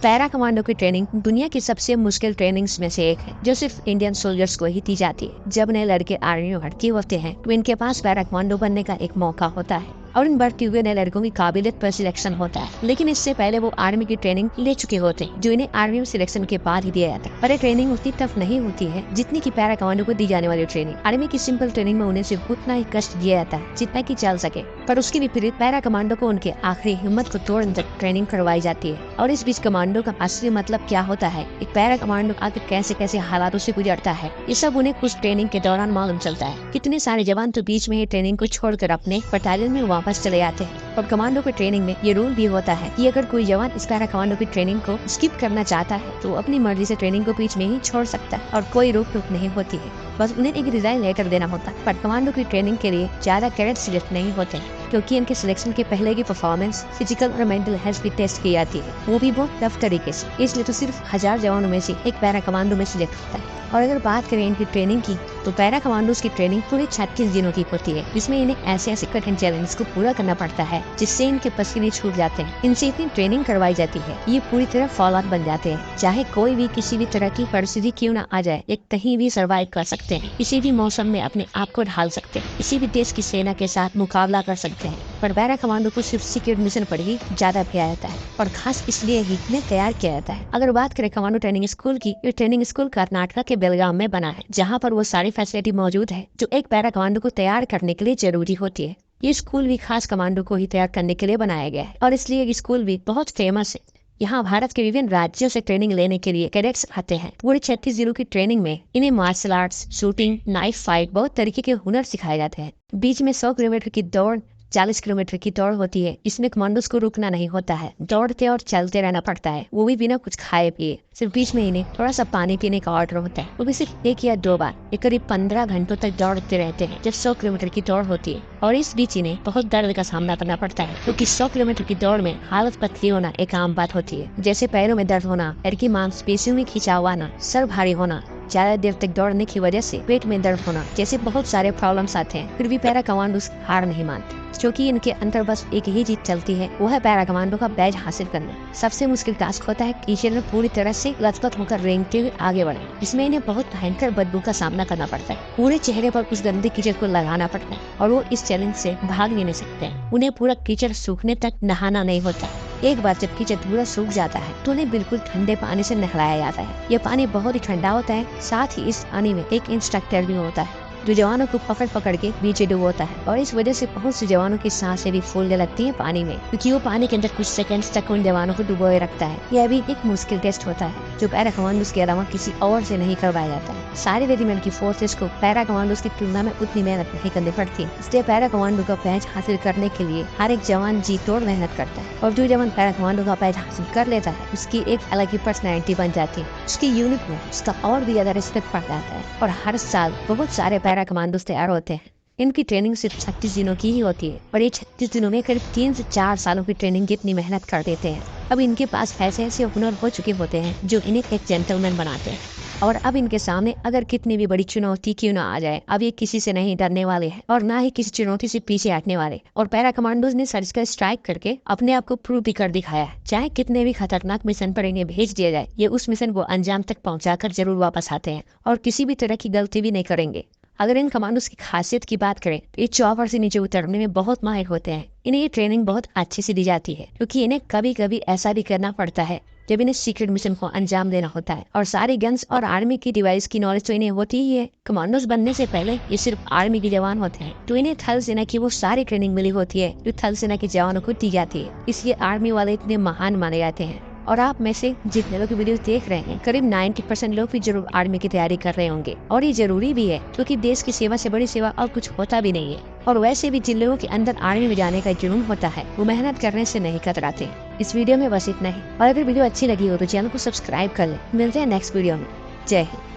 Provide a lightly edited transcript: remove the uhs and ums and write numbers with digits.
Para commando की training दुनिया की सबसे मुश्किल ट्रेनिंग्स में से एक है, जो सिर्फ इंडियन सोल्जर्स को ही दी जाती है। जब नए लड़के आर्मी में भर्ती होते हैं तो इनके पास पैरा कमांडो बनने का एक मौका होता है और इन भर्ती हुए नए लड़कों की काबिलियत पर सिलेक्शन होता है। लेकिन इससे पहले वो आर्मी की ट्रेनिंग ले चुके होते हैं, जो इन्हें आर्मी में सिलेक्शन के बाद ही दिया जाता है। पर ये ट्रेनिंग उतनी टफ नहीं होती है जितनी की पैरा कमांडो को दी जाने वाली ट्रेनिंग। आर्मी की सिंपल ट्रेनिंग में उन्हें सिर्फ उतना ही कष्ट दिया जाता है जितना की चल सके, पर उसके विपरीत पैरा कमांडो को उनके आखिरी हिम्मत को तोड़ने तक ट्रेनिंग करवाई जाती है। और इस बीच कमांडो का असली मतलब क्या होता है, एक पैरा कमांडो आखिर कैसे कैसे हालातों से गुजरता है, ये सब उन्हें कुछ ट्रेनिंग के दौरान मालूम चलता है। कितने सारे जवान तो बीच में ही ट्रेनिंग को छोड़कर अपने बटालियन में वापस चले जाते हैं। और कमांडो की ट्रेनिंग में ये रूल भी होता है कि अगर कोई जवान इस पैरा कमांडो की ट्रेनिंग को स्किप करना चाहता है तो अपनी मर्जी से ट्रेनिंग को बीच में ही छोड़ सकता है और कोई रोक टोक नहीं होती है। बस उन्हें एक रिजाइन लेटर देना होता है। पर कमांडो की ट्रेनिंग के लिए ज्यादा कैडेट सिलेक्ट नहीं होते हैं, क्योंकि इनके सिलेक्शन के पहले की परफॉर्मेंस, फिजिकल और मेंटल हेल्थ भी टेस्ट की जाती है, वो भी बहुत टफ तरीके से। इसलिए तो सिर्फ 1000 जवानों में से एक पैरा कमांडो में सिलेक्ट होता है। और अगर बात करें इनकी ट्रेनिंग की, तो पैरा कमांडोज की ट्रेनिंग पूरे 36 दिनों की होती है, जिसमें इन्हें ऐसे ऐसे कठिन चैलेंज को पूरा करना पड़ता है जिससे इनके पसीने छूट जाते हैं। इनसे इतनी ट्रेनिंग करवाई जाती है, ये पूरी तरह फॉल आउट बन जाते हैं। चाहे कोई भी किसी भी तरह की परिस्थिति क्यों न आ जाए, एक कहीं भी सर्वाइव कर सकते हैं, किसी भी मौसम में अपने आप को ढाल सकते हैं, किसी भी देश की सेना के साथ मुकाबला कर सकते हैं। पर पैरा कमांडो को सिर्फ सीक्रेट मिशन पर ही ज्यादा किया जाता है और खास इसलिए ही इन्हें तैयार किया जाता है। अगर बात करें कमांडो ट्रेनिंग स्कूल की, ये ट्रेनिंग स्कूल कर्नाटक के बेलगाम में बना है, जहाँ पर वो सारी फैसिलिटी मौजूद है जो एक पैरा कमांडो को तैयार करने के लिए जरूरी होती है। ये स्कूल भी खास कमांडो को ही तैयार करने के लिए बनाया गया है और इसलिए ये स्कूल भी बहुत फेमस है। यहाँ भारत के विभिन्न राज्यों से ट्रेनिंग लेने के लिए कैडेट्स आते हैं। पूरे 36 दिनों की ट्रेनिंग में इन्हें martial arts, shooting, knife fight, बहुत तरीके के हुनर सिखाए जाते हैं। बीच में 100 किलोमीटर की दौड़, 40 किलोमीटर की दौड़ होती है। इसमें कमांडोज को रुकना नहीं होता है, दौड़ते और चलते रहना पड़ता है, वो भी बिना कुछ खाए पिए। सिर्फ बीच में इन्हें थोड़ा सा पानी पीने का ऑर्डर होता है, वो भी सिर्फ 1 या 2 बार। ये करीब 15 घंटों तक दौड़ते रहते हैं जब 100 किलोमीटर की दौड़ होती है। और इस बीच इन्हें बहुत दर्द का सामना करना पड़ता है, क्योंकि 100 किलोमीटर की दौड़ में हालत पतली होना एक आम बात होती है, जैसे पैरों में दर्द होना, पैर की मांसपेशियों में खिंचाव आना, सर भारी होना, ज्यादा देर तक दौड़ने की वजह से पेट में दर्द होना, जैसे बहुत सारे प्रॉब्लम्स आते हैं। फिर भी पैरा कमांडोज हार नहीं मानते, क्योंकि इनके अंदर बस एक ही चीज चलती है, वो है पैरा कमांडो का बैज हासिल करना। सबसे मुश्किल टास्क होता है कीचड़ में पूरी तरह से लथपथ होकर रेंगते हुए आगे बढ़े। इसमें इन्हें बहुत भयंकर बदबू का सामना करना पड़ता है, पूरे चेहरे पर उस गंदे कीचड़ को लगाना पड़ता है और वो इस चैलेंज से भाग नहीं सकते हैं। उन्हें पूरा कीचड़ सूखने तक नहाना नहीं होता। एक बार जब कीचड़ पूरा सूख जाता है तो उन्हें बिल्कुल ठंडे पानी से नहलाया जाता है। यह पानी बहुत ही ठंडा होता है, साथ ही इस पानी में एक इंस्ट्रक्टर भी होता है जो जवानों को पकड़ पकड़ के नीचे डुबोता है। और इस वजह से बहुत से जवानों की सांसें भी फूलने लगती हैं पानी में, क्योंकि वो पानी के अंदर कुछ सेकंड्स तक उन जवानों को डुबोए रखता है। यह भी एक मुश्किल टेस्ट होता है जो पैरा कमांडोज के अलावा किसी और से नहीं करवाया जाता है। सारे रेजिमेंट की फोर्सेस को पैरा कमांडोज की तुलना में उतनी मेहनत नहीं करनी पड़ती, इसलिए पैरा कमांडो का बैज हासिल करने के लिए हर एक जवान जी तोड़ मेहनत करता है। और जो जवान पैरा कमांडो का बैज हासिल कर लेता है, उसकी एक अलग ही पर्सनैलिटी बन जाती है, उसकी यूनिट में उसका और भी ज्यादा रिस्पेक्ट बढ़ जाता है। और हर साल बहुत सारे पैरा कमांडोज तैयार होते हैं। इनकी ट्रेनिंग सिर्फ 36 दिनों की ही होती है, और ये 36 दिनों में करीब 3 से 4 सालों की ट्रेनिंग की इतनी मेहनत कर देते हैं। अब इनके पास ऐसे ऐसे हुनर हो चुके होते हैं जो इन्हें एक जेंटलमैन बनाते हैं। और अब इनके सामने अगर कितनी भी बड़ी चुनौती क्यों ना आ जाए, अब ये किसी से नहीं डरने वाले हैं और ना ही किसी चुनौती से पीछे हटने वाले। और पैरा कमांडोज ने सर्जिकल स्ट्राइक करके अपने आप को प्रूव भी कर दिखाया है। चाहे कितने भी खतरनाक मिशन पर इन्हें भेज दिया जाए, ये उस मिशन को अंजाम तक पहुंचाकर जरूर वापस आते हैं और किसी भी तरह की गलती भी नहीं करेंगे। अगर इन कमांडोज की खासियत की बात करें तो ये चॉपर से नीचे उतरने में बहुत माहिर होते हैं। इन्हें ये ट्रेनिंग बहुत अच्छे से दी जाती है, क्योंकि इन्हें कभी कभी ऐसा भी करना पड़ता है जब इन्हें सीक्रेट मिशन को अंजाम देना होता है। और सारी गन्स और आर्मी की डिवाइस की नॉलेज तो इन्हें होती ही है। कमांडोज बनने से पहले ये सिर्फ आर्मी के जवान होते हैं, तो इन्हें थल सेना की वो सारी ट्रेनिंग मिली होती है जो थल सेना के जवानों को दी जाती है। इसलिए आर्मी वाले इतने महान माने जाते हैं। और आप में से जितने लोग वीडियो देख रहे हैं, करीब 90% लोग भी जरूर आर्मी की तैयारी कर रहे होंगे। और ये जरूरी भी है, क्योंकि देश की सेवा से बड़ी सेवा और कुछ होता भी नहीं है। और वैसे भी जिन लोगों के अंदर आर्मी में जाने का जुनून होता है, वो मेहनत करने से नहीं कतराते। इस वीडियो में बस इतना ही, और अगर वीडियो अच्छी लगी हो तो चैनल को सब्सक्राइब कर ले। मिलते हैं नेक्स्ट वीडियो में। जय हिंद।